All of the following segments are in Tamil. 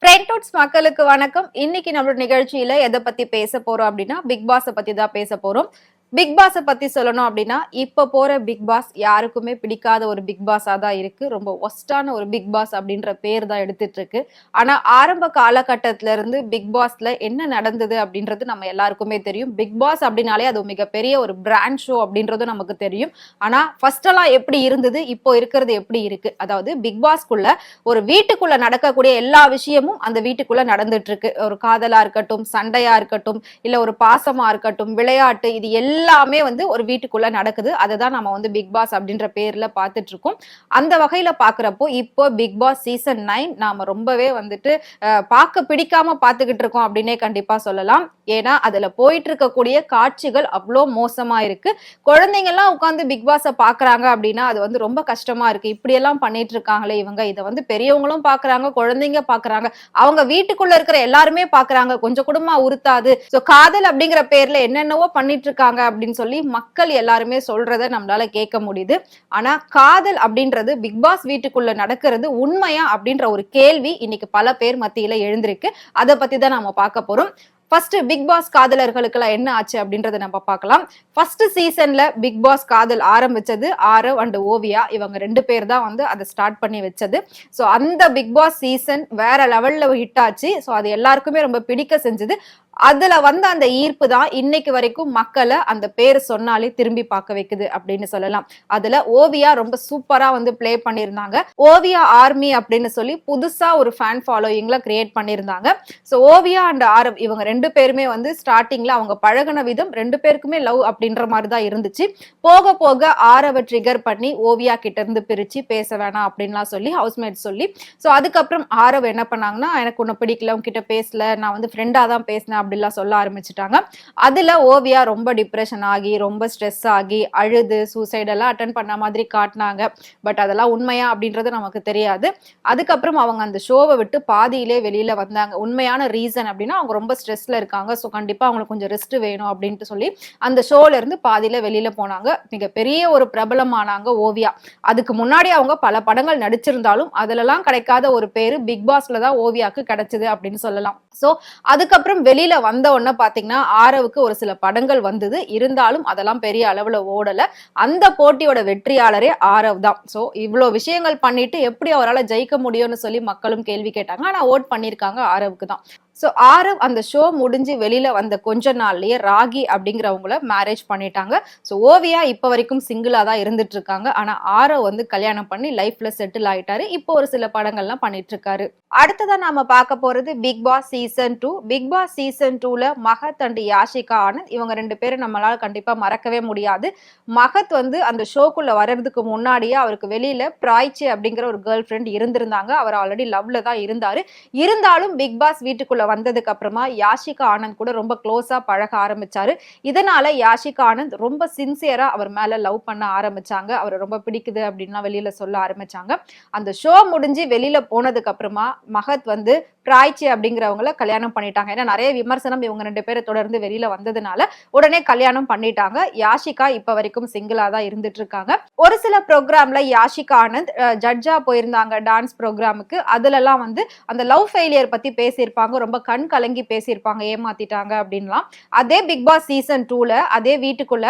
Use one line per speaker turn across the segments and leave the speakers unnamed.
ட்ரெண்ட்வுட்ஸ் மக்களுக்கு வணக்கம். இன்னைக்கு நம்மளோட நிகழ்ச்சியில எதை பத்தி பேச போறோம் அப்படின்னா பிக் பாஸ பத்தி தான் பேச போறோம். பிக் பாஸ பத்தி சொல்லணும் அப்படின்னா இப்ப போற பிக் பாஸ் யாருக்குமே பிடிக்காத ஒரு பிக் பாஸா தான் இருக்கு. ரொம்ப ஒஸ்டான ஒரு பிக் பாஸ் அப்படின்ற பேர் தான் எடுத்துட்டு இருக்கு. ஆனா ஆரம்ப காலகட்டத்தில இருந்து பிக் பாஸ்ல என்ன நடந்தது அப்படின்றது நம்ம எல்லாருக்குமே தெரியும். பிக் பாஸ் அப்படின்னாலே அது மிகப்பெரிய ஒரு பிராண்ட் ஷோ அப்படின்றதும் நமக்கு தெரியும். ஆனா ஃபர்ஸ்ட் எல்லாம் எப்படி இருந்தது, இப்போ இருக்கிறது எப்படி இருக்கு? அதாவது பிக் பாஸ்க்குள்ள ஒரு வீட்டுக்குள்ள நடக்கக்கூடிய எல்லா விஷயமும் அந்த வீட்டுக்குள்ள நடந்துட்டு இருக்கு. ஒரு காதலா இருக்கட்டும், சண்டையா இருக்கட்டும், இல்ல ஒரு பாசமா இருக்கட்டும், விளையாட்டு, இது எல்லாமே வந்து ஒரு வீட்டுக்குள்ள நடக்குது. அதுதான் நம்ம வந்து பிக் பாஸ் அப்படின்ற பேர்ல பார்த்துட்டு இருக்கோம். அந்த வகையில பாக்குறப்போ இப்போ பிக் பாஸ் சீசன் 9 நாம ரொம்பவே வந்துட்டு பார்க்க பிடிக்காம பார்த்துக்கிட்டு இருக்கோம் அப்படின்னே கண்டிப்பா சொல்லலாம். ஏன்னா அதுல போயிட்டு இருக்கக்கூடிய காட்சிகள் அவ்வளோ மோசமா இருக்கு. குழந்தைங்க எல்லாம் உட்காந்து பிக் பாஸ பாக்குறாங்க அப்படின்னா அது வந்து ரொம்ப கஷ்டமா இருக்கு. இப்படி எல்லாம் பண்ணிட்டு இருக்காங்களே இவங்க, இதை வந்து பெரியவங்களும் பாக்குறாங்க, குழந்தைங்க பாக்குறாங்க, அவங்க வீட்டுக்குள்ள இருக்கிற எல்லாருமே பாக்குறாங்க, கொஞ்சம் குடும்பமா உறுத்தாது. சோ காதல் அப்படிங்கிற பேர்ல என்னென்னவோ பண்ணிட்டு இருக்காங்க அப்படின்னு சொல்லி மக்கள் எல்லாருமே சொல்றத நம்மளால கேட்க முடியுது. ஆனா காதல் அப்படின்றது பிக் பாஸ் வீட்டுக்குள்ள நடக்கிறது உண்மையா அப்படின்ற ஒரு கேள்வி இன்னைக்கு பல பேர் மத்தியில எழுந்திருக்கு. அதை பத்தி தான் நாம பார்க்க போறோம். ஃபர்ஸ்ட் பிக் பாஸ் காதலர்களுக்கு என்ன ஆச்சு அப்படின்றத நம்ம பார்க்கலாம். ஃபர்ஸ்ட் சீசன்ல பிக் பாஸ் காதல் ஆரம்பிச்சது ஆரவ் அண்ட் ஓவியா, இவங்க 2 பேர் தான் வந்து அதை ஸ்டார்ட் பண்ணி வச்சது. ஸோ அந்த பிக் பாஸ் சீசன் வேற லெவல்ல ஹிட் ஆச்சு. ஸோ அது எல்லாருக்குமே ரொம்ப பிடிக்க செஞ்சது. அதுல வந்த அந்த ஈர்ப்பு தான் இன்னைக்கு வரைக்கும் மக்களை அந்த பேர் சொன்னாலே திரும்பி பார்க்க வைக்குது அப்படின்னு சொல்லலாம். அதுல ஓவியா ரொம்ப சூப்பரா வந்து பிளே பண்ணியிருந்தாங்க. ஓவியா ஆர்மி அப்படின்னு சொல்லி புதுசா ஒரு ஃபேன் ஃபாலோயிங்ல கிரியேட் பண்ணியிருந்தாங்க. ஸோ ஓவியா அண்ட் ஆரவ் இவங்க 2 பேருமே வந்து ஸ்டார்டிங்ல அவங்க பழகின விதம் 2 பேருக்குமே லவ் அப்படின்ற மாதிரி தான் இருந்துச்சு. போக போக ஆரவ ட்ரிகர் பண்ணி ஓவியா கிட்ட இருந்து பிரிச்சு பேச வேணாம் அப்படின்லாம் சொல்லி ஹவுஸ்மேட் சொல்லி, ஸோ அதுக்கப்புறம் ஆரவ் என்ன பண்ணாங்கன்னா, எனக்கு உன்னை பிடிக்கல, உங்ககிட்ட பேசல, நான் வந்து ஃப்ரெண்டா தான் பேசினேன் அப்படிலாம் சொல்ல ஆரம்பிச்சுட்டாங்க. அதுல ஓவியா ரொம்ப டிப்ரெஷன் ஆகி, ரொம்ப ஸ்ட்ரெஸ் ஆகி, அழுது சூசைட் எல்லாம் அட்டன் பண்ண மாதிரி காட்டினாங்க. பட் அதெல்லாம் உண்மையா அப்படின்றது நமக்கு தெரியாது. அதுக்கப்புறம் அவங்க அந்த ஷோவை விட்டு பாதியிலே வெளியில வந்தாங்க. உண்மையான ரீசன் அப்படின்னா அவங்க ரொம்ப ஸ்ட்ரெஸ்ல இருக்காங்க, ஸோ கண்டிப்பா அவங்களுக்கு கொஞ்சம் ரெஸ்ட் வேணும் அப்படின்ட்டு சொல்லி அந்த ஷோல இருந்து பாதியில வெளியில போனாங்க. மிகப்பெரிய ஒரு பிரபலமானாங்க ஓவியா. அதுக்கு முன்னாடி அவங்க பல படங்கள் நடிச்சிருந்தாலும் அதுலலாம் கிடைக்காத ஒரு பேரு பிக் பாஸ்ல தான் ஓவியாக்கு கிடைச்சது அப்படின்னு சொல்லலாம். ஸோ அதுக்கப்புறம் வெளியில வந்த உடனே பாத்தீங்கன்னா ஆரவுக்கு ஒரு சில படங்கள் வந்தது, இருந்தாலும் அதெல்லாம் பெரிய அளவுல ஓடல. அந்த போட்டியோட வெற்றியாளரே ஆரவ் தான். சோ இவ்வளவு விஷயங்கள் பண்ணிட்டு எப்படி அவரால் ஜெயிக்க முடியும்னு சொல்லி மக்களும் கேள்வி கேட்டாங்க. ஆனா ஓட் பண்ணிருக்காங்க ஆரவுக்கு தான். ஸோ ஆரவ் அந்த ஷோ முடிஞ்சு வெளியில வந்த கொஞ்ச நாள்லயே ராகி அப்படிங்கிறவங்கள மேரேஜ் பண்ணிட்டாங்க. ஸோ ஓவியா இப்ப வரைக்கும் சிங்கிளா தான் இருந்துட்டு இருக்காங்க. ஆனா ஆரவ் வந்து கல்யாணம் பண்ணி லைஃப்ல செட்டில் ஆயிட்டாரு. இப்போ ஒரு சில படங்கள்லாம் பண்ணிட்டு இருக்காரு. அடுத்ததான் நாம பார்க்க போறது Bigg Boss season 2. Bigg Boss season 2ல மகத் அண்ட் யாஷிகா ஆனந்த் இவங்க 2 பேரும் நம்மளால கண்டிப்பா மறக்கவே முடியாது. மகத் வந்து அந்த ஷோக்குள்ள வர்றதுக்கு முன்னாடியே அவருக்கு வெளியில பிராய்ச்சி அப்படிங்கிற ஒரு கேர்ள் ஃப்ரெண்ட் இருந்திருந்தாங்க. அவர் ஆல்ரெடி லவ்ல தான் இருந்தாரு. இருந்தாலும் பிக் பாஸ் வீட்டுக்குள்ள வந்ததுக்கு அப்புறமா யாஷிகா ஆனந்த் கூட ரொம்ப க்ளோஸா பழக ஆரம்பிச்சாரு. இதனால யாஷிகா ஆனந்த் ரொம்ப சின்சியரா அவர் மேல லவ் பண்ண ஆரம்பிச்சாங்க. அவரை ரொம்ப பிடிக்குது அப்படின்னா வெளியில சொல்ல ஆரம்பிச்சாங்க. அந்த ஷோ முடிஞ்சு வெளியில போனதுக்கு அப்புறமா மகத் வந்து பிராய்ச்சி அப்படிங்கிறவங்கள கல்யாணம் பண்ணிட்டாங்க. ஏன்னா நிறைய விமர்சனம் இவங்க 2 பேரை தொடர்ந்து வெளியில வந்ததுனால உடனே கல்யாணம் பண்ணிட்டாங்க. யாஷிகா இப்ப வரைக்கும் சிங்கிளா தான் இருந்துட்டு இருக்காங்க. ஒரு சில ப்ரோக்ராம்ல யாஷிகா ஆனந்த் ஜட்ஜா போயிருந்தாங்க டான்ஸ் ப்ரோக்ராமுக்கு. அதுல எல்லாம் வந்து அந்த லவ் ஃபெயிலியர் பத்தி பேசியிருப்பாங்க, ரொம்ப கண் கலங்கி பேசியிருப்பாங்க, ஏமாத்திட்டாங்க அப்படின்லாம். அதே பிக் பாஸ் சீசன் 2ல அதே வீட்டுக்குள்ள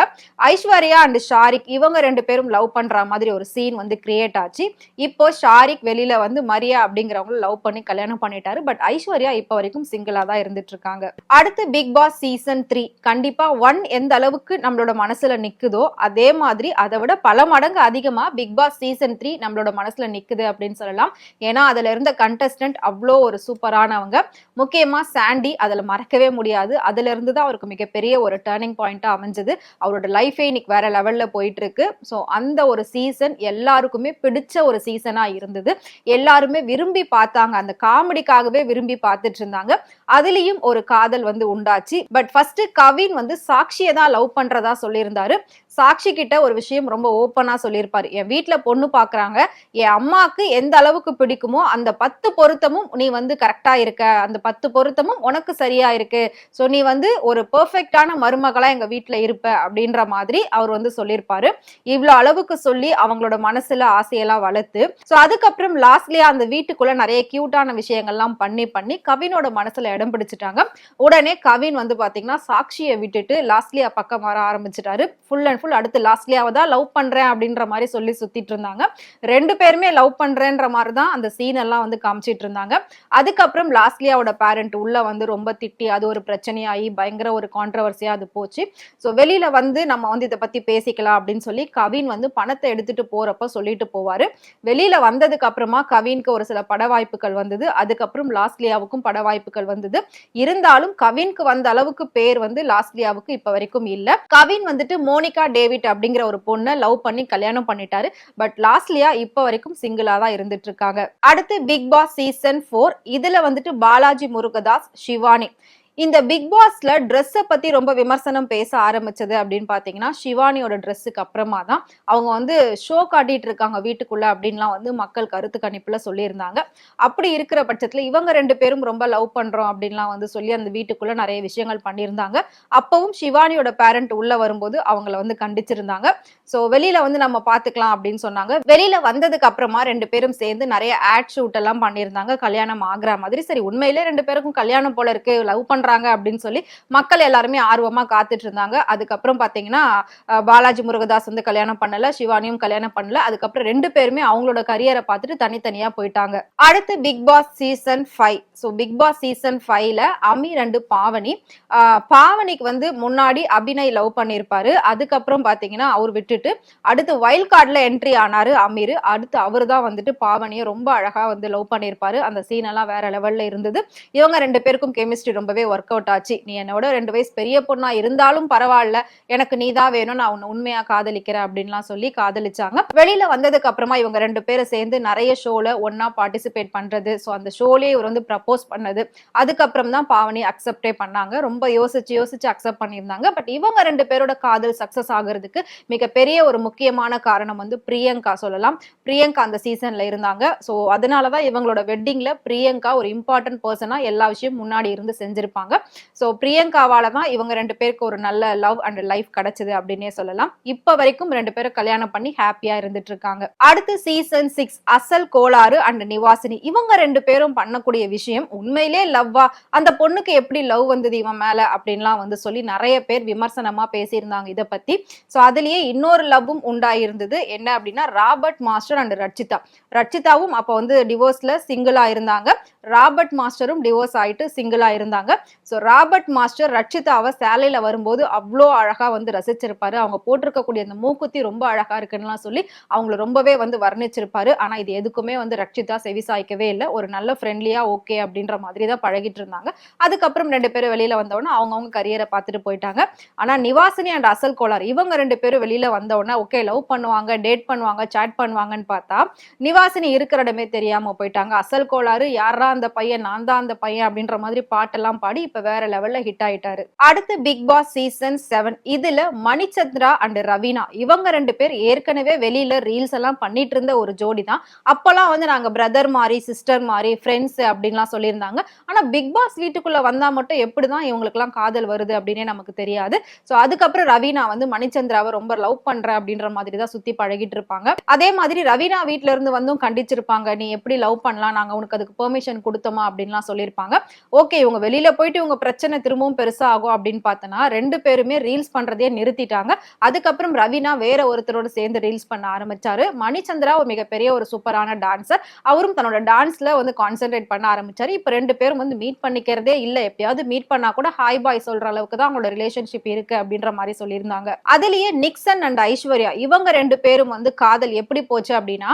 ஐஸ்வர்யா அண்ட் ஷாரிக் இவங்க 2 பேரும் லவ் பண்ற மாதிரி ஒரு சீன் வந்து கிரியேட் ஆச்சு. இப்போ ஷாரிக் வெளியில வந்து மரியா அப்படிங்கிறவங்க லவ் பண்ணி கல்யாணம் பண்ணிட்டாரு. பட் ஐஸ்வர்யா இப்ப வரைக்கும் சிங்கிளா தான் இருந்துட்டு இருக்காங்க. அடுத்து பிக் பாஸ் சீசன் 3 கண்டிப்பா 1 எந்த அளவுக்கு நம்மளோட மனசுல நிக்குதோ அதே மாதிரி அதை விட பல மடங்கு அதிகமா பிக் பாஸ் சீசன் 3 நம்மளோட மனசுல நிக்குது அப்படின்னு சொல்லலாம். ஏன்னா அதுல இருந்த கண்டஸ்டன்ட் அவ்வளோ ஒரு சூப்பரானவங்க. முக்கியமா சாண்டி அதுல மறக்கவே முடியாது. அதுல இருந்து தான் அவருக்கு மிகப்பெரிய ஒரு டர்னிங் பாயிண்டா அமைஞ்சது. அவரோட லைஃபே இன்னைக்கு வேற லெவல்ல போயிட்டு இருக்கு. ஸோ அந்த ஒரு சீசன் எல்லாருக்குமே பிடிச்ச ஒரு சீசனா இருந்தது. எல்லாருமே விரும்பி பார்த்தாங்க, அந்த காமெடிக்காகவே விரும்பி பார்த்துட்டு இருந்தாங்க. அதுலயும் ஒரு காதல் வந்து உண்டாச்சு. பட் ஃபர்ஸ்ட் கவின் வந்து சாக்ஷியை தான் லவ் பண்றதா சொல்லியிருந்தாரு. சாக்ஷி கிட்ட ஒரு விஷயம் ரொம்ப ஓப்பனா சொல்லியிருப்பாரு. என் வீட்டுல பொண்ணு பாக்குறாங்க, என் அம்மாக்கு எந்த அளவுக்கு பிடிக்குமோ அந்த 10 பொருத்தமும் நீ வந்து கரெக்டா இருக்க, அந்த 10 பொருத்தமும் உனக்கு சரியா இருக்கு, சோ நீ வந்து ஒரு பெர்ஃபெக்டான மருமகளா எங்க வீட்டுல இருப்ப அப்படின்ற மாதிரி அவர் வந்து சொல்லியிருப்பாரு. இவ்வளவு அளவுக்கு சொல்லி அவங்களோட மனசுல ஆசையெல்லாம் வளர்த்து, சோ அதுக்கப்புறம் லாஸ்ட்லயா அந்த வீட்டுக்குள்ள நிறைய கியூட்டான விஷயங்கள்லாம் பண்ணி பண்ணி கவினோட மனசுல இடம் பிடிச்சிட்டாங்க. உடனே கவின் வந்து பாத்தீங்கன்னா சாக்ஷியை விட்டுட்டு லாஸ்லியா பக்கம் வர ஆரம்பிச்சிட்டாரு. ஃபுல் அண்ட் ஃபுல் அடுத்து லாஸ்லியாவை தான் லவ் பண்றேன் அப்படின்ற மாதிரி சொல்லி சுத்திட்டு இருந்தாங்க. ரெண்டு பேருமே லவ் பண்றேன்ற மாதிரி தான் அந்த சீன் எல்லாம் வந்து காமிச்சிட்டு இருந்தாங்க. அதுக்கப்புறம் லாஸ்லியாவோட பேரண்ட் உள்ள வந்து ரொம்ப திட்டி அது ஒரு பிரச்சனையாகி பயங்கர ஒரு கான்ட்ரவர்சியா அது போச்சு. ஸோ வெளியில வந்து நம்ம வந்து இதை பத்தி பேசிக்கலாம் அப்படின்னு சொல்லி கவின் வந்து பணத்தை எடுத்துட்டு போறப்ப சொல்லிட்டு போவாரு. வெளியில வந்ததுக்கு அப்புறமா கவினுக்கு ஒரு சில பட வாய்ப்புகள் வந்தது. அதுக்கப்புறம் லாஸ்லியாவுக்கும் பட வாய்ப்புகள் வந்தது. இருந்தாலும் கவினுக்கு வந்த அளவுக்கு பேர் வந்து லாஸ்லியாவுக்கு இப்ப வரைக்கும் இல்ல. கவின் வந்துட்டு மோனிகா டேவிட் அப்படிங்கிற ஒரு பொண்ணை லவ் பண்ணி கல்யாணம் பண்ணிட்டாரு. பட் லாஸ்லியா இப்ப வரைக்கும் சிங்கிளா தான் இருந்துட்டு இருக்காங்க. அடுத்து பிக் பாஸ் சீசன் 4 இதுல வந்துட்டு பாலாஜி முருகதாஸ், ஷிவானி இந்த பிக் பாஸ்ல ட்ரெஸ்ஸை பத்தி ரொம்ப விமர்சனம் பேச ஆரம்பிச்சது அப்படின்னு பாத்தீங்கன்னா ஷிவானியோட ட்ரெஸ்ஸுக்கு அப்புறமா தான். அவங்க வந்து ஷோ காட்டிட்டு இருக்காங்க வீட்டுக்குள்ள அப்படின்லாம் வந்து மக்கள் கருத்து கணிப்புல சொல்லியிருந்தாங்க. அப்படி இருக்கிற பட்சத்துல இவங்க ரெண்டு பேரும் ரொம்ப லவ் பண்றோம் அப்படின்லாம் வந்து சொல்லி அந்த வீட்டுக்குள்ள நிறைய விஷயங்கள் பண்ணியிருந்தாங்க. அப்பவும் ஷிவானியோட பேரண்ட் உள்ள வரும்போது அவங்கள வந்து கண்டிச்சிருந்தாங்க. சோ வெளியில வந்து நம்ம பாத்துக்கலாம் அப்படின்னு சொன்னாங்க. வெளியில வந்ததுக்கு அப்புறமா ரெண்டு பேரும் சேர்ந்து நிறைய ஆட் ஷூட் எல்லாம் பண்ணியிருந்தாங்க கல்யாணம் ஆகிற மாதிரி. சரி உண்மையிலே ரெண்டு பேருக்கும் கல்யாணம் போல இருக்கு, லவ் பண்றாங்க அப்படின்னு சொல்லி மக்கள் எல்லாருமே ஆர்வமா காத்துட்டு இருந்தாங்க. அதுக்கப்புறம் பாத்தீங்கன்னா பாலாஜி முருகதாஸ் வந்து கல்யாணம் பண்ணல, சிவானியும் கல்யாணம் பண்ணல. அதுக்கப்புறம் ரெண்டு பேருமே அவங்களோட கரியரை பார்த்துட்டு தனித்தனியா போயிட்டாங்க. அடுத்து Bigg Boss season 5. So Bigg Boss season 5ல அமீர் அண்ட் பாவனி. பாவனிக்கு வந்து முன்னாடி அபிநய் லவ் பண்ணிருப்பாரு. அதுக்கப்புறம் பாத்தீங்கன்னா அவர் விட்டுட்டு அடுத்து வைல்ட் கார்டுல என்ட்ரி ஆனாரு அமீர். அடுத்து அவர் தான் வந்துட்டு பாவனியை ரொம்ப அழகா வந்து லவ் பண்ணிருப்பாரு. அந்த சீன் எல்லாம் வேற லெவல்ல இருந்தது. இவங்க ரெண்டு பேருக்கும் கெமிஸ்ட்ரி ரொம்பவே ஒர்க் அவுட் ஆச்சு. நீ என்னோட 2 வயசு பெரிய பொண்ணா இருந்தாலும் பரவாயில்ல, எனக்கு நீ தான் வேணும், நான் உன்னை உண்மையா காதலிக்கிறேன் அப்படின்லாம் சொல்லி காதலிச்சாங்க. வெளியில வந்ததுக்கு அப்புறமா இவங்க ரெண்டு பேரும் சேர்ந்து நிறைய ஷோல ஒன்னா பார்ட்டிசிபேட் பண்றது. ஸோ அந்த ஷோலயே இவர் வந்து ப்ரப்போஸ் பண்ணது. அதுக்கப்புறம் தான் பாவனி அக்செப்டே பண்ணாங்க. ரொம்ப யோசிச்சு யோசிச்சு அக்செப்ட் பண்ணியிருந்தாங்க. பட் இவங்க ரெண்டு பேரோட காதல் சக்சஸ் ஆகிறதுக்கு மிகப்பெரிய ஒரு முக்கியமான காரணம் வந்து பிரியங்கா சொல்லலாம். பிரியங்கா அந்த சீசன்ல இருந்தாங்க. ஸோ அதனாலதான் இவங்களோட வெட்டிங்ல பிரியங்கா ஒரு இம்பார்ட்டன்ட் பர்சனா எல்லா விஷயம் முன்னாடி இருந்து செஞ்சிருப்பாங்க. சோ பிரியங்காவால தான் இவங்க ரெண்டு பேருக்கு ஒரு நல்ல லவ் அண்ட் லைஃப் கிடைச்சது அப்படின்னே சொல்லலாம். இப்ப வரைக்கும் ரெண்டு பேரும் கல்யாணம் பண்ணி ஹாப்பியா இருந்துட்டு இருக்காங்க. அடுத்து சீசன் 6 அசல் கோளாறு அண்ட் நிவாசினி. இவங்க ரெண்டு பேரும் பண்ணக்கூடிய விஷயம் உண்மையிலே லவ்வா, அந்த பொண்ணுக்கு எப்படி லவ் வந்தது இவன் மேல அப்படின்லாம் வந்து சொல்லி நிறைய பேர் விமர்சனமா பேசியிருந்தாங்க இதை பத்தி. சோ அதுலயே இன்னொரு லவ்வும் உண்டாயிருந்தது. என்ன அப்படின்னா ராபர்ட் மாஸ்டர் அண்ட் ரட்சிதா. ரட்சிதாவும் அப்ப வந்து டிவோர்ஸ்ல சிங்கிளா இருந்தாங்க. ராபர்ட் மாஸ்டரும் டிவோர்ஸ் ஆயிட்டு சிங்கிளா இருந்தாங்க. சோ ராபர்ட் மாஸ்டர் ரட்சிதாவை சேலையில வரும்போது அவ்வளோ அழகா வந்து ரசிச்சிருப்பாரு. அவங்க போட்டிருக்கக்கூடிய அந்த மூக்குத்தி ரொம்ப அழகா இருக்குன்னு சொல்லி அவங்களை ரொம்பவே வந்து வர்ணிச்சிருப்பாரு. ஆனா இது எதுக்குமே வந்து ரட்சிதா செவிசாய்க்கவே இல்லை. ஒரு நல்ல ஃப்ரெண்ட்லியா ஓகே அப்படின்ற மாதிரி தான் பழகிட்டு இருந்தாங்க. அதுக்கப்புறம் ரெண்டு பேரும் வெளியில வந்தவொடனே அவங்கவுங்க கரியரை பார்த்துட்டு போயிட்டாங்க. ஆனா நிவாசினி அண்ட் அசல் கோளார் இவங்க ரெண்டு பேரும் வெளியில வந்தவொடனே ஓகே லவ் பண்ணுவாங்க, டேட் பண்ணுவாங்க, சாட் பண்ணுவாங்கன்னு பார்த்தா நிவாசினி இருக்கிற இடமே தெரியாம போயிட்டாங்க. அசல் கோளாறு யாரா அந்த பையன், நான் தான் அந்த பையன் அப்படின்ற மாதிரி பாட்டெல்லாம் பாடி இப்ப வேற லெவல்ல ஹிட் ஆயிட்டாரு. அடுத்து பிக் பாஸ் சீசன் 7 இதுல மணிச்சந்திரா அண்ட் ரவீனா இவங்க ரெண்டு பேர் ஏற்கனவே வெளியில ரீல்ஸ் எல்லாம் பண்ணிட்டு இருந்த ஒரு ஜோடி தான். அப்பெல்லாம் வந்து நாங்க பிரதர் மாதிரி, சிஸ்டர் மாதிரி, ஃப்ரெண்ட்ஸ் அப்படின்லாம் சொல்லியிருந்தாங்க. ஆனா பிக் பாஸ் வீட்டுக்குள்ள வந்தா மட்டும் எப்படிதான் இவங்களுக்கு எல்லாம் காதல் வருது அப்படின்னே நமக்கு தெரியாது. சோ அதுக்கப்புறம் ரவீனா வந்து மணிச்சந்திராவை ரொம்ப லவ் பண்ற அப்படின்ற மாதிரி தான் சுத்தி பழகிட்டு இருப்பாங்க. அதே மாதிரி ரவீனா வீட்டுல இருந்து வந்தும் கண்டிச்சிருப்பாங்க, நீ எப்படி லவ் பண்ணலாம், நாங்க உனக்கு அதுக்கு பெர்மிஷன் கொடுத்தோமா அப்படின்லாம் சொல்லியிருப்பாங்க. ஓகே இவங்க வெளியில போயிட்டு இவங்க பிரச்சனை திரும்பவும் பெருசா ஆகும் அப்படின்னு பார்த்தனா ரெண்டு பேருமே ரீல்ஸ் பண்றதே நிறுத்திட்டாங்க. அதுக்கப்புறம் ரவீனா வேற ஒருத்தரோட சேர்ந்து ரீல்ஸ் பண்ண ஆரம்பிச்சாரு. மணிச்சந்திரா ஒரு மிகப்பெரிய ஒரு சூப்பரான டான்சர். அவரும் தன்னோட டான்ஸ்ல வந்து கான்சென்ட்ரேட் பண்ண ஆரம்பிச்சாரு. இப்ப ரெண்டு பேரும் வந்து மீட் பண்ணிக்கிறதே இல்ல. எப்பயாவது மீட் பண்ணா கூட ஹாய் பாய் சொல்ற அளவுக்கு தான் அவங்களோட ரிலேஷன்ஷிப் இருக்கு அப்படின்ற மாதிரி சொல்லியிருந்தாங்க. அதுலயே நிக்சன் அண்ட் ஐஸ்வர்யா இவங்க ரெண்டு பேரும் வந்து காதல் எப்படி போச்சு அப்படின்னா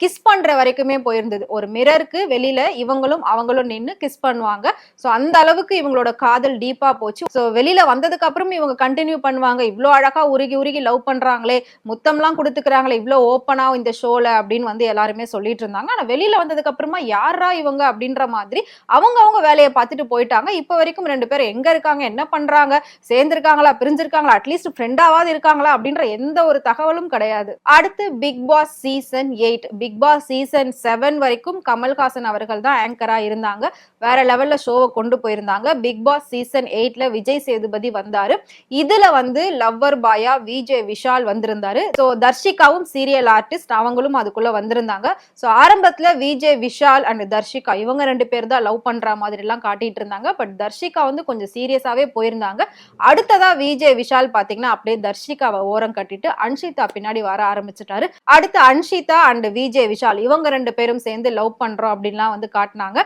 கிஸ் பண்ற வரைக்குமே போயிருந்தது. ஒரு மிரருக்கு வெளியில இவங்களும் அவங்களும் நின்னு கிஸ் பண்ணுவாங்க. சோ அந்த அளவுக்கு இவங்களோட காதல் டீப்பா போச்சு. சோ வெளியில வந்ததுக்கு அப்புறம் இவங்க கண்டினியூ பண்ணுவாங்க. இவ்ளோ அழகா உருகி உருகி லவ் பண்றாங்களே, முத்தம்லாம் கொடுத்துக்கிறாங்களே இவ்ளோ ஓப்பனா இந்த ஷோல அப்படின்னு வந்து எல்லாருமே சொல்லிட்டு இருந்தாங்க. ஆனா வெளியில வந்ததுக்கு அப்புறமா யாரா இவங்க அப்படின்ற மாதிரி அவங்க வேலையை பார்த்துட்டு போயிட்டாங்க. இப்ப வரைக்கும் ரெண்டு பேரும் எங்க இருக்காங்க, என்ன பண்றாங்க, சேர்ந்திருக்காங்களா, பிரிஞ்சிருக்காங்களா, அட்லீஸ்ட் ஃப்ரெண்டாவது இருக்காங்களா அப்படின்ற எந்த ஒரு தகவலும் கிடையாது. அடுத்து Bigg Boss season 8 big Boss season 7 வரைக்கும் கமல்ஹாசன் அவர்கள் தான் ஆங்கரா இருந்தாங்க. வேற லெவல்ல ஷோவை கொண்டு போயிருந்தாங்க. பிக் பாஸ் சீசன் 8ல விஜய் சேதுபதி வந்தாரு. இதுல வந்து லவ்வர் பாயா விஜய் விஷால் வந்திருந்தாரு. சோ தர்ஷிகாவும் சீரியல் ஆர்டிஸ்ட், அவங்களும் அதுக்குள்ள வந்திருந்தாங்க. சோ ஆரம்பத்துல விஜய் விஷால் அண்ட் தர்ஷிகா இவங்க 2 பேர் தான் லவ் பண்ற மாதிரி எல்லாம் காட்டிட்டு இருந்தாங்க. பட் தர்ஷிகா வந்து கொஞ்சம் சீரியஸாவே போயிருந்தாங்க. அடுத்ததா விஜய் விஷால் பாத்தீங்கன்னா அப்படியே தர்ஷிகாவை ஓரம் கட்டிட்டு அன்ஷிதா பின்னாடி வர ஆரம்பிச்சுட்டாரு. அடுத்து அன்ஷிதா அண்ட் விஜய் விஷால் இவங்க 2 பேரும் சேர்ந்து லவ் பண்றோம் அப்படின்லாம் வந்து காட்டினாங்க.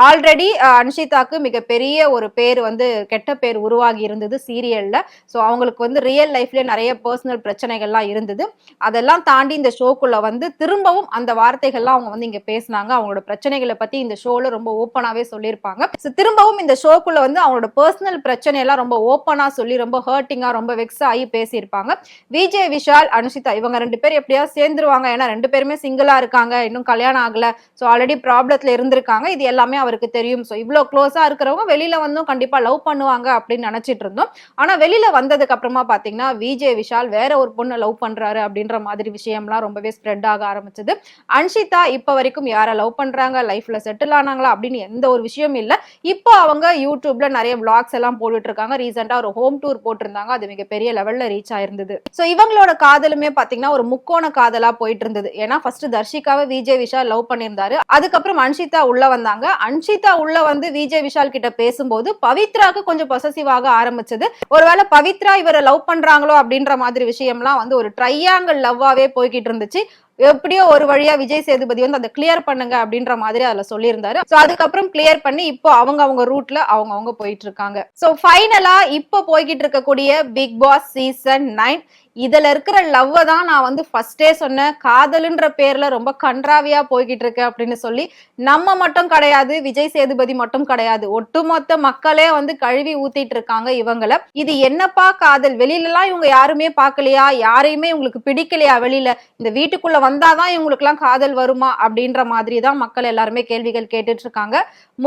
ஆல்ரெடி அன்ஷிதாக்கு மிகப்பெரிய ஒரு பேர் வந்து கெட்ட பேர் உருவாகி இருந்தது சீரியல்ல. சோ அவங்களுக்கு வந்து ரியல் லைஃப்ல நிறைய பர்சனல் பிரச்சனைகள்லாம் இருந்தது. அதெல்லாம் தாண்டி இந்த ஷோக்குள்ள வந்து திரும்பவும் அந்த வார்த்தைகள்லாம் அவங்க வந்து இங்க பேசினாங்க. அவங்களோட பிரச்சனைகளை பத்தி இந்த ஷோல ரொம்ப ஓப்பனாவே சொல்லியிருப்பாங்க. திரும்பவும் இந்த ஷோக்குள்ள வந்து அவங்களோட பர்சனல் பிரச்சனை எல்லாம் ரொம்ப ஓப்பனா சொல்லி ரொம்ப ஹர்ட்டிங்கா ரொம்ப வெக்ஸ் ஆகி பேசியிருப்பாங்க. விஜய் விஷால் அனுஷிதா இவங்க 2 பேர் எப்படியாவது சேர்ந்துருவாங்க. ஏன்னா 2 பேருமே சிங்கிளா இருக்காங்க, இன்னும் கல்யாணம் ஆகல. சோ ஆல்ரெடி ப்ராப்ளத்துல இருந்திருக்காங்க. இது எல்லாமே அவருக்கு தெரியும். சோ இவ்வளவு க்ளோஸா இருக்கிறவங்க வெளியில வந்தும் கண்டிப்பா லவ் பண்ணுவாங்க அப்படின்னு நினைச்சிட்டு இருந்தோம். ஆனா வெளியில வந்ததுக்கு அப்புறமா பாத்தீங்கன்னா விஜய் விஷால் வேற ஒரு பொண்ணை லவ் பண்றாரு அப்படின்ற மாதிரி விஷயம்லாம் ரொம்பவே ஸ்ப்ரெட் ஆக ஆரம்பிச்சது. அன்ஷிதா இப்ப வரைக்கும் யார லவ் பண்றாங்க, லைஃப்ல செட்டில் ஆனாங்களா அப்படின்னு எந்த ஒரு விஷயம் இல்ல. இப்போ அவங்க யூடியூப்ல நிறைய vlogs எல்லாம் போட்டுட்டு இருக்காங்க. ரீசெண்டா ஒரு ஹோம் டூர் போட்டிருந்தாங்க. அது மிகப்பெரிய லெவல்ல ரீச் ஆயிருந்தது. சோ இவங்களோட காதலுமே பாத்தீங்கன்னா ஒரு முக்கோண காதலா போயிட்டு இருந்தது. ஏன்னா ஃபர்ஸ்ட் தர்ஷிகாவை விஜய் விஷால் லவ் பண்ணியிருந்தாரு. அதுக்கப்புறம் அன்ஷிதா உள்ள வந்தாங்க. அன்ஷிதா உள்ள வந்து விஜய் விஷால் கிட்ட பேசும்போது பவித்ராக்கு கொஞ்சம் பொசசிவ் ஆக ஆரம்பிச்சது. ஒருவேளை பவித்ரா இவரை லவ் பண்றாங்களோ அப்படின்ற மாதிரி விஷயம்லாம் வந்து ஒரு ட்ரையாங்கிள் லவ்வாவே போய்கிட்டு இருந்துச்சு. எப்படியோ ஒரு வழியா விஜய் சேதுபதி வந்து அதை கிளியர் பண்ணுங்க அப்படின்ற மாதிரி அதுல சொல்லியிருந்தாரு. சோ அதுக்கப்புறம் கிளியர் பண்ணி இப்போ அவங்க ரூட்ல அவங்க போயிட்டு இருக்காங்க. சோ ஃபைனலா இப்போ போய்கிட்டு இருக்கக்கூடிய பிக் பாஸ் சீசன் 9 இதுல இருக்கிற லவ் தான் நான் வந்து ஃபர்ஸ்டே சொன்னேன். காதல்ன்ற பேர்ல ரொம்ப கன்றாவியா போய்கிட்டு இருக்கு அப்படின்னு சொல்லி. நம்ம மட்டும் கிடையாது, விஜய் சேதுபதி மட்டும் கிடையாது, ஒட்டுமொத்த மக்களே வந்து கழுவி ஊத்திட்டு இருக்காங்க இவங்கள. இது என்னப்பா காதல், வெளியில எல்லாம் இவங்க யாருமே பார்க்கலையா, யாரையுமே இவங்களுக்கு பிடிக்கலையா, வெளியில இந்த வீட்டுக்குள்ள வந்தாதான் இவங்களுக்கு எல்லாம் காதல் வருமா அப்படின்ற மாதிரி தான் மக்கள் எல்லாருமே கேள்விகள் கேட்டுட்டு இருக்காங்க.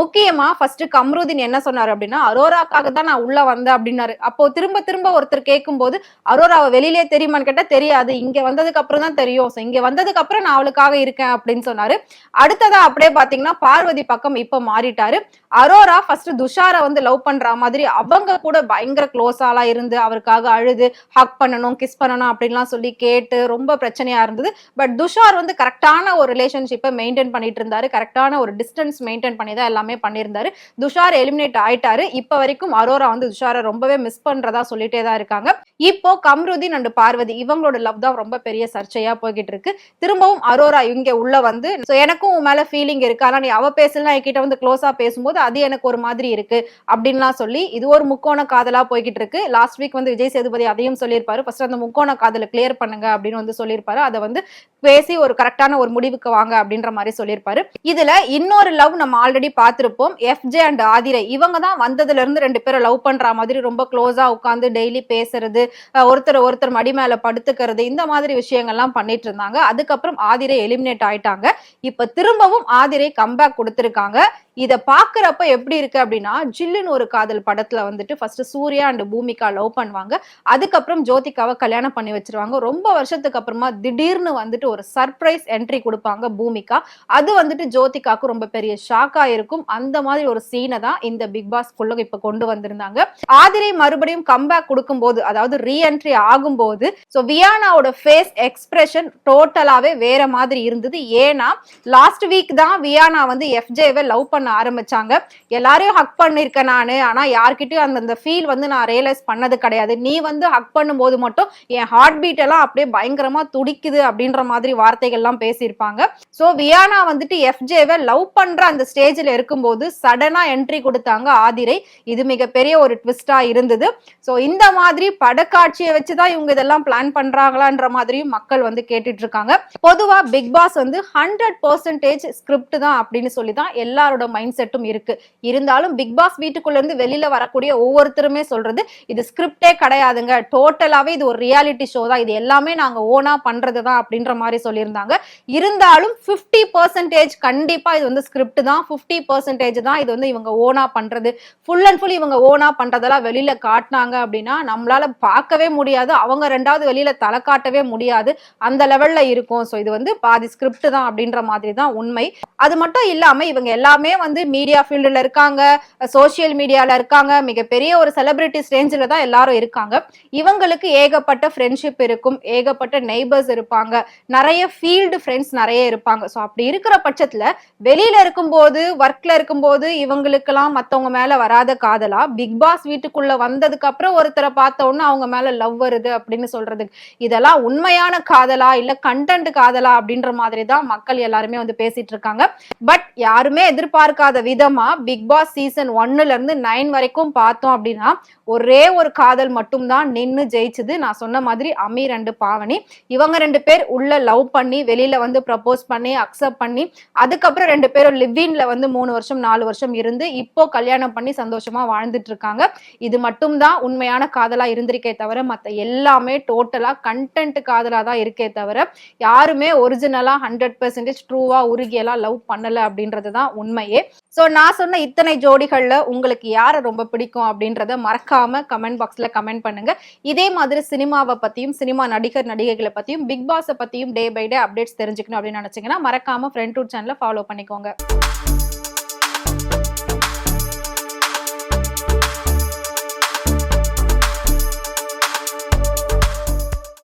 முக்கியமா ஃபர்ஸ்ட் கம்ருதீன் என்ன சொன்னாரு அப்படின்னா, அரோராக்காக தான் நான் உள்ள வந்தேன் அப்படின்னாரு. அப்போ திரும்ப திரும்ப ஒருத்தர் கேட்கும் போது அரோராவை வெளியிலே தெரியுமான்னு கேட்டா தெரியாது, இங்க வந்ததுக்கு அப்புறம் தான் தெரியும், இங்க வந்ததுக்கு அப்புறம் நான் அவளுக்காக இருக்கேன் அப்படின்னு சொன்னாரு. அடுத்ததா அப்படியே பாத்தீங்கன்னா பார்வதி பக்கம் இப்ப மாறிட்டாரு. அரோரா ஃபர்ஸ்ட் துஷாரை வந்து லவ் பண்ற மாதிரி அவங்க கூட பயங்கர க்ளோஸாலா இருந்து அவருக்காக அழுது ஹக் பண்ணணும் கிஸ் பண்ணணும் அப்படின்லாம் சொல்லி கேட்டு ரொம்ப பிரச்சனையா இருந்தது. பட் துஷார் வந்து கரெக்டான ஒரு ரிலேஷன்ஷிப்பை மெயின்டைன் பண்ணிட்டு இருந்தாரு. கரெக்டான ஒரு டிஸ்டன்ஸ் மெயின்டைன் பண்ணி தான் எல்லாமே பண்ணியிருந்தாரு. துஷார் எலிமினேட் ஆயிட்டாரு. இப்ப வரைக்கும் அரோரா வந்து துஷாரை ரொம்பவே மிஸ் பண்றதா சொல்லிட்டே தான் இருக்காங்க. இப்போ கம்ருதீன் அண்ட் பார்வதி இவங்களோட லவ் தான் ரொம்ப பெரிய சர்ச்சையா போய்கிட்டு இருக்கு. திரும்பவும் அரோரா இங்க உள்ள வந்து எனக்கும் உன் மேல ஃபீலிங் இருக்கு, ஆனா நீ அவ பேசலாம் என்கிட்ட வந்து க்ளோஸா பேசும்போது அது எனக்கு ஒரு மாதிரி இருக்கு அப்படின்லாம் சொல்லி இது ஒரு முக்கோண காதலா போய்கிட்டு இருக்கு. லாஸ்ட் வீக் வந்து விஜய் சேதுபதி அதையும் சொல்லியிருப்பாரு. ஃபர்ஸ்ட் அந்த முக்கோண காதலை கிளியர் பண்ணுங்க அப்படின்னு வந்து சொல்லியிருப்பாரு. அதை வந்து பேசி ஒரு கரெக்டான ஒரு முடிவுக்கு வாங்க அப்படின்ற மாதிரி சொல்லியிருப்பாரு. இதுல இன்னொரு லவ் நம்ம ஆல்ரெடி பார்த்திருப்போம். எஃப்ஜே அண்ட் ஆதிரை இவங்க தான் வந்ததுல இருந்து 2 பேரும் லவ் பண்ற மாதிரி ரொம்ப க்ளோஸா உட்காந்து டெய்லி பேசுறது, ஒருத்தர் மடி மேல படுத்துக்கிறது, இந்த மாதிரி விஷயங்கள்லாம் பண்ணிட்டு இருந்தாங்க. அதுக்கப்புறம் ஆதிரை எலிமினேட் ஆயிட்டாங்க. இப்ப திரும்பவும் ஆதிரை கம்பேக் கொடுத்திருக்காங்க. இத பாக்குறப்ப எப்படி இருக்கு அப்படின்னா, ஜில்லுன்னு ஒரு காதல் படத்துல வந்துட்டு first Suriya and Bhumika love பண்ணுவாங்க. அதுக்கப்புறம் ஜோதிகாவை கல்யாணம் பண்ணி வச்சிருவாங்க. ரொம்ப வருஷத்துக்கு அப்புறமா திடீர்னு வந்துட்டு ஒரு சர்ப்ரைஸ் என்ட்ரி கொடுப்பாங்க பூமிகா. அது வந்துட்டு ஜோதிகாக்கு ரொம்ப பெரிய ஷாக்கா இருக்கும். அந்த மாதிரி ஒரு சீனை தான் இந்த பிக் பாஸ் குள்ள இப்ப கொண்டு வந்திருந்தாங்க. ஆதிரை மறுபடியும் கம்பேக் கொடுக்கும் போது, அதாவது ரீஎன்ட்ரி ஆகும்போது வியானாவோட ஃபேஸ் எக்ஸ்பிரஷன் டோட்டலாவே வேற மாதிரி இருந்தது. ஏன்னா லாஸ்ட் வீக் தான் வியானா வந்து எஃப்ஜேவை லவ் பண்ண ஆரம்பிச்சாங்க. எல்லாரையும் ஹக் பண்ணிருக்கேன் நானு, ஆனா யார்கிட்டயும் அந்த ஃபீல் வந்து நான் ரியலைஸ் பண்ணது கிடையாது. நீ வந்து ஹக் பண்ணும்போது மட்டும் என் ஹார்ட் பீட் எல்லாம் அப்படியே பயங்கரமா துடிக்குது அப்படின்ற மாதிரி வார்த்தைகள் எல்லாம் பேசியிருப்பாங்க. சோ வியானா வந்துட்டு எஃப்ஜேவை லவ் பண்ற அந்த ஸ்டேஜ்ல இருக்கும்போது சடனா என்ட்ரி கொடுத்தாங்க ஆதிரை. இது மிகப்பெரிய ஒரு ட்விஸ்டா இருந்தது. சோ இந்த மாதிரி படக்காட்சியை வச்சுதான் இவங்க இதெல்லாம் பிளான் பண்றாங்களான்ற மாதிரியும் மக்கள் வந்து கேட்டுட்டு இருக்காங்க. பொதுவா பிக் பாஸ் வந்து 100% ஸ்கிரிப்ட் தான் அப்படின்னு சொல்லிதான் எல்லாரோட மைண்ட் செட்டும் இருக்கு. இருந்தாலும் பிக் பாஸ் வீட்டுக்குள்ள இருந்து வெளியில வரக்கூடிய ஒவ்வொருத்தருமே சொல்றது இது ஸ்கிரிப்டே கிடையாதுங்க, டோட்டலாவே இது ஒரு ரியாலிட்டி ஷோ தான், இது எல்லாமே நாங்க ஓனா பண்றதுதான் அப்படின்ற மாதிரி சொல்லியிருந்தாங்க. இருந்தாலும் 50% கண்டிப்பா இது வந்து ஸ்கிரிப்ட் தான், 50% தான் இது வந்து இவங்க ஓனா பண்றது. ஃபுல் அண்ட் ஃபுல் இவங்க ஓனா பண்றதெல்லாம் வெளியில காட்டினாங்க அப்படின்னா நம்மளால பார்க்கவே முடியாது, அவங்க ரெண்டாவது வெளியில தலை காட்டவே முடியாது, அந்த லெவல்ல இருக்கும். சோ இது வந்து பாதி ஸ்கிரிப்ட் தான் அப்படின்ற மாதிரி தான் உண்மை. அது மட்டும் இல்லாம இவங்க எல்லாமே வந்து மீடியா ஃபீல்டுல இருக்காங்க, சோசியல் மீடியால இருக்காங்க, மிகப்பெரிய ஒரு செலிபிரிட்டிஸ் ரேஞ்சில தான் எல்லாரும் இருக்காங்க. இவங்களுக்கு ஏகப்பட்ட ஃப்ரெண்ட்ஷிப் இருக்கும், ஏகப்பட்ட நெய்பர்ஸ் இருப்பாங்க, நிறைய ஃபீல்டு ஃப்ரெண்ட்ஸ் நிறைய இருப்பாங்க. ஸோ அப்படி இருக்கிற பட்சத்துல வெளியில இருக்கும்போது, ஒர்க்ல இருக்கும்போது இவங்களுக்கெல்லாம் மத்தவங்க மேல வராத காதலா, பிக் பாஸ் வீட்டுக்குள்ள வந்ததுக்கு அப்புறம் ஒருத்தரை பார்த்த உடனே அவங்க மேல லவ் வருது அப்படின்னு சொல்றதுக்கு இதெல்லாம் உண்மையான காதலா இல்ல கண்டென்ட் காதலா அப்படின்ற மாதிரி தான் மக்கள் எல்லாருமே வந்து பேசிட்டு இருக்காங்க. பட் யாருமே எதிர்பார்க்காத விதமா பிக் பாஸ் சீசன் 1ல இருந்து 9 வரைக்கும் பார்த்தோம் அப்படின்னா ஒரே ஒரு காதல் மட்டும் தான் நின்னு ஜெயிச்சது. நான் சொன்ன மாதிரி அமீர் அண்ட் பாவனி. இவங்க 2 பேர் உள்ள லவ் பண்ணி வெளியில வந்து ப்ரப்போஸ் பண்ணி அக்செப்ட் பண்ணி அதுக்கப்புறம் 2 பேரும் லிவ்இன்ல வந்து 3 வருஷம் 4 வருஷம் இருந்து இப்போ கல்யாணம் பண்ணி சந்தோஷமா வாழ்ந்துட்டு இருக்காங்க. இது மட்டும் தான் உண்மையான காதலா இருந்திருக்கே தவிர மத்த எல்லாமே டோட்டலா கண்டென்ட் காதலா தான் இருக்கே தவிர யாருமே ஒரிஜினலா 100% ட்ரூவா உருகியெல்லாம் லவ் பண்ணல அப்படின்றது தான் உண்மையே. சோ நான் சொன்ன இத்தனை ஜோடிகள்ல உங்களுக்கு யாரை ரொம்ப பிடிக்கும் அப்படின்றத மறக்காம கமெண்ட் பாக்ஸ்ல கமெண்ட் பண்ணுங்க. இதே மாதிரி சினிமாவை பத்தியும் சினிமா நடிகர் நடிகைகளை பத்தியும் பிக் பாஸை பத்தியும் டே பை டே அப்டேட்ஸ் தெரிஞ்சுக்கணும் அப்படின்னு நினைச்சீங்கன்னா மறக்காம ஃப்ரெண்ட் டூர் சேனலை ஃபாலோ பண்ணிக்கோங்க.